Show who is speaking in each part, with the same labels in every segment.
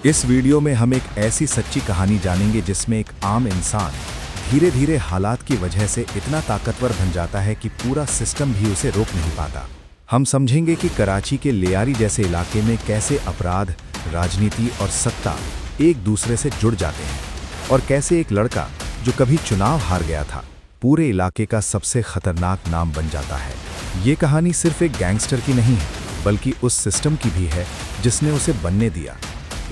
Speaker 1: इस वीडियो में हम एक ऐसी सच्ची कहानी जानेंगे जिसमें एक आम इंसान धीरे धीरे हालात की वजह से इतना ताकतवर बन जाता है कि पूरा सिस्टम भी उसे रोक नहीं पाता। हम समझेंगे कि कराची के लियारी जैसे इलाके में कैसे अपराध, राजनीति और सत्ता एक दूसरे से जुड़ जाते हैं और कैसे एक लड़का जो कभी चुनाव हार गया था पूरे इलाके का सबसे खतरनाक नाम बन जाता है। ये कहानी सिर्फ एक गैंगस्टर की नहीं है बल्कि उस सिस्टम की भी है जिसने उसे बनने दिया।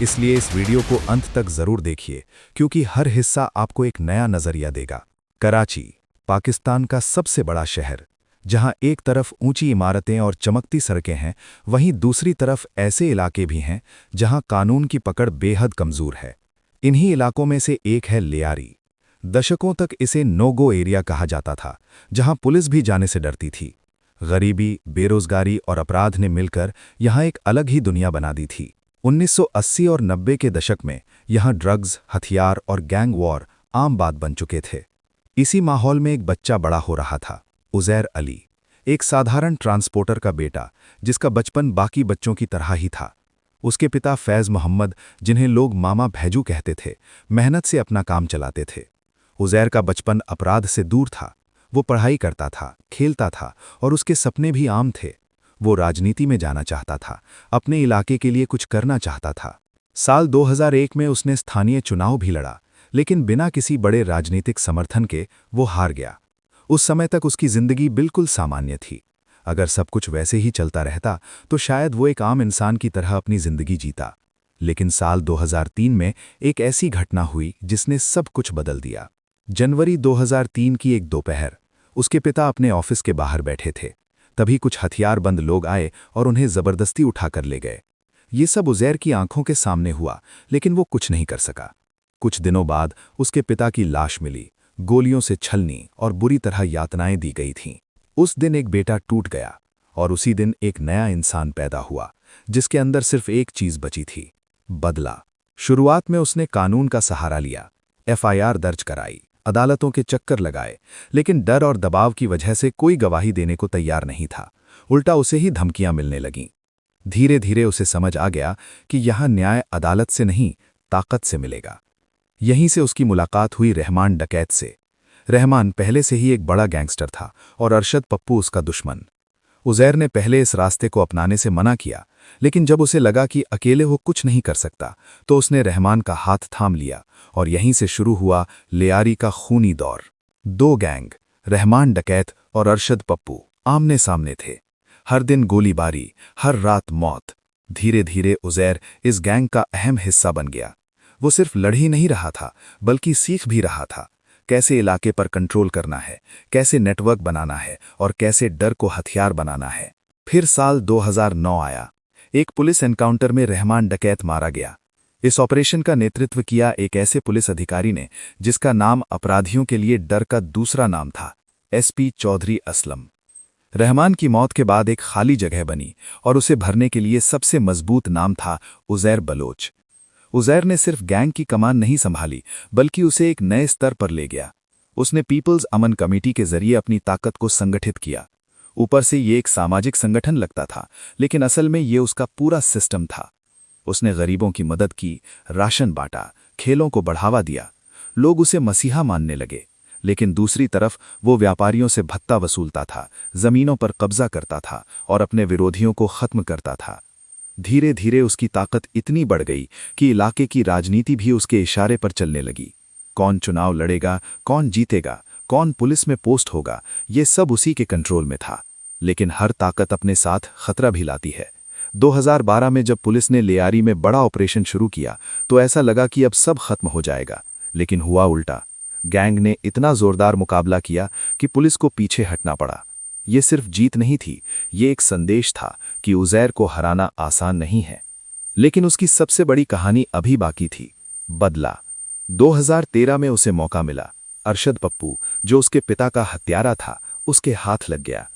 Speaker 1: इसलिए इस वीडियो को अंत तक जरूर देखिए क्योंकि हर हिस्सा आपको एक नया नजरिया देगा। कराची, पाकिस्तान का सबसे बड़ा शहर, जहां एक तरफ ऊंची इमारतें और चमकती सड़कें हैं, वहीं दूसरी तरफ ऐसे इलाके भी हैं जहां कानून की पकड़ बेहद कमजोर है। इन्हीं इलाकों में से एक है लियारी। दशकों तक इसे नो गो एरिया कहा जाता था, जहां पुलिस भी जाने से डरती थी। गरीबी, बेरोजगारी और अपराध ने मिलकर यहां एक अलग ही दुनिया बना दी थी। 1980 और 90 के दशक में यहां ड्रग्स, हथियार और गैंग वॉर आम बात बन चुके थे। इसी माहौल में एक बच्चा बड़ा हो रहा था, उज़ैर अली, एक साधारण ट्रांसपोर्टर का बेटा जिसका बचपन बाकी बच्चों की तरह ही था। उसके पिता फैज़ मोहम्मद, जिन्हें लोग मामा भैजू कहते थे, मेहनत से अपना काम चलाते थे। उज़ैर का बचपन अपराध से दूर था। वो पढ़ाई करता था, खेलता था और उसके सपने भी आम थे। वो राजनीति में जाना चाहता था, अपने इलाके के लिए कुछ करना चाहता था। साल 2001 में उसने स्थानीय चुनाव भी लड़ा, लेकिन बिना किसी बड़े राजनीतिक समर्थन के वो हार गया। उस समय तक उसकी जिंदगी बिल्कुल सामान्य थी। अगर सब कुछ वैसे ही चलता रहता तो शायद वो एक आम इंसान की तरह अपनी जिंदगी जीता। लेकिन साल 2003 में एक ऐसी घटना हुई जिसने सब कुछ बदल दिया। जनवरी 2003 की एक दोपहर, उसके पिता अपने ऑफिस के बाहर बैठे थे। तभी कुछ हथियारबंद लोग आए और उन्हें जबरदस्ती उठाकर ले गए। ये सब उज़ैर की आंखों के सामने हुआ, लेकिन वो कुछ नहीं कर सका। कुछ दिनों बाद उसके पिता की लाश मिली, गोलियों से छलनी और बुरी तरह यातनाएं दी गई थीं। उस दिन एक बेटा टूट गया और उसी दिन एक नया इंसान पैदा हुआ जिसके अंदर सिर्फ एक चीज बची थी, बदला। शुरुआत में उसने कानून का सहारा लिया, एफआईआर दर्ज कराई, अदालतों के चक्कर लगाए, लेकिन डर और दबाव की वजह से कोई गवाही देने को तैयार नहीं था। उल्टा उसे ही धमकियां मिलने लगीं। धीरे धीरे उसे समझ आ गया कि यहां न्याय अदालत से नहीं, ताकत से मिलेगा। यहीं से उसकी मुलाकात हुई रहमान डकैत से। रहमान पहले से ही एक बड़ा गैंगस्टर था और अरशद पप्पू उसका दुश्मन। उज़ैर ने पहले इस रास्ते को अपनाने से मना किया, लेकिन जब उसे लगा कि अकेले वो कुछ नहीं कर सकता तो उसने रहमान का हाथ थाम लिया और यहीं से शुरू हुआ लियारी का खूनी दौर। दो गैंग, रहमान डकैत और अरशद पप्पू, आमने सामने थे। हर दिन गोलीबारी, हर रात मौत। धीरे धीरे उज़ैर इस गैंग का अहम हिस्सा बन गया। वो सिर्फ लड़ ही नहीं रहा था बल्कि सीख भी रहा था, कैसे इलाके पर कंट्रोल करना है, कैसे नेटवर्क बनाना है और कैसे डर को हथियार बनाना है। फिर साल 2009 आया। एक पुलिस एनकाउंटर में रहमान डकैत मारा गया। इस ऑपरेशन का नेतृत्व किया एक ऐसे पुलिस अधिकारी ने जिसका नाम अपराधियों के लिए डर का दूसरा नाम था, एसपी चौधरी असलम। रहमान की मौत के बाद एक खाली जगह बनी और उसे भरने के लिए सबसे मजबूत नाम था उज़ैर बलोच। उज़ैर ने सिर्फ गैंग की कमान नहीं संभाली बल्कि उसे एक नए स्तर पर ले गया। उसने पीपल्स अमन कमेटी के जरिए अपनी ताकत को संगठित किया। ऊपर से ये एक सामाजिक संगठन लगता था, लेकिन असल में ये उसका पूरा सिस्टम था। उसने गरीबों की मदद की, राशन बांटा, खेलों को बढ़ावा दिया। लोग उसे मसीहा मानने लगे। लेकिन दूसरी तरफ वो व्यापारियों से भत्ता वसूलता था, जमीनों पर कब्जा करता था और अपने विरोधियों को खत्म करता था। धीरे धीरे उसकी ताकत इतनी बढ़ गई कि इलाके की राजनीति भी उसके इशारे पर चलने लगी। कौन चुनाव लड़ेगा, कौन जीतेगा, कौन पुलिस में पोस्ट होगा, ये सब उसी के कंट्रोल में था। लेकिन हर ताकत अपने साथ खतरा भी लाती है। 2012 में जब पुलिस ने लियारी में बड़ा ऑपरेशन शुरू किया तो ऐसा लगा कि अब सब खत्म हो जाएगा, लेकिन हुआ उल्टा। गैंग ने इतना जोरदार मुकाबला किया कि पुलिस को पीछे हटना पड़ा। ये सिर्फ जीत नहीं थी, ये एक संदेश था कि उज़ैर को हराना आसान नहीं है। लेकिन उसकी सबसे बड़ी कहानी अभी बाकी थी, बदला। 2013 में उसे मौका मिला। अरशद पप्पू, जो उसके पिता का हत्यारा था, उसके हाथ लग गया।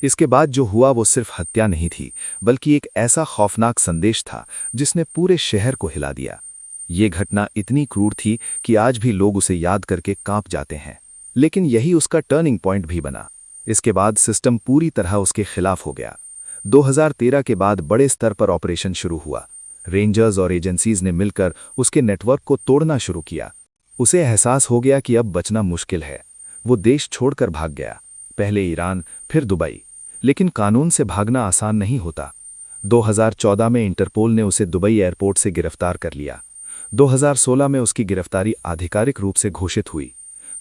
Speaker 1: इसके बाद जो हुआ वो सिर्फ हत्या नहीं थी बल्कि एक ऐसा खौफनाक संदेश था जिसने पूरे शहर को हिला दिया। ये घटना इतनी क्रूर थी कि आज भी लोग उसे याद करके कांप जाते हैं। लेकिन यही उसका टर्निंग पॉइंट भी बना। इसके बाद सिस्टम पूरी तरह उसके खिलाफ हो गया। 2013 के बाद बड़े स्तर पर ऑपरेशन शुरू हुआ। रेंजर्स और एजेंसीज ने मिलकर उसके नेटवर्क को तोड़ना शुरू किया। उसे एहसास हो गया कि अब बचना मुश्किल है। वो देश छोड़कर भाग गया, पहले ईरान, फिर दुबई। लेकिन कानून से भागना आसान नहीं होता। 2014 में इंटरपोल ने उसे दुबई एयरपोर्ट से गिरफ्तार कर लिया। 2016 में उसकी गिरफ्तारी आधिकारिक रूप से घोषित हुई।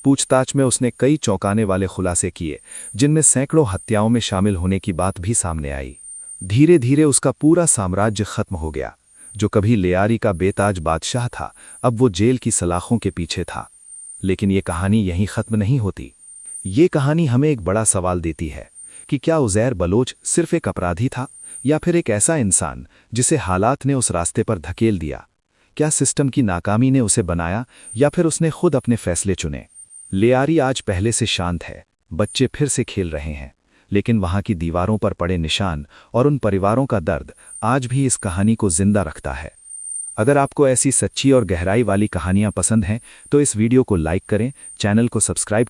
Speaker 1: पूछताछ में उसने कई चौंकाने वाले खुलासे किए, जिनमें सैकड़ों हत्याओं में शामिल होने की बात भी सामने आई। धीरे धीरे उसका पूरा साम्राज्य खत्म हो गया। जो कभी लेयारी का बेताज बादशाह था, अब वो जेल की सलाखों के पीछे था। लेकिन ये कहानी यहीं खत्म नहीं होती। ये कहानी हमें एक बड़ा सवाल देती है कि क्या उज़ैर बलोच सिर्फ एक अपराधी था, या फिर एक ऐसा इंसान जिसे हालात ने उस रास्ते पर धकेल दिया? क्या सिस्टम की नाकामी ने उसे बनाया, या फिर उसने खुद अपने फैसले चुने? लेयारी आज पहले से शांत है, बच्चे फिर से खेल रहे हैं, लेकिन वहां की दीवारों पर पड़े निशान और उन परिवारों का दर्द आज भी इस कहानी को जिंदा रखता है। अगर आपको ऐसी सच्ची और गहराई वाली कहानियां पसंद हैं तो इस वीडियो को लाइक करें, चैनल को सब्सक्राइब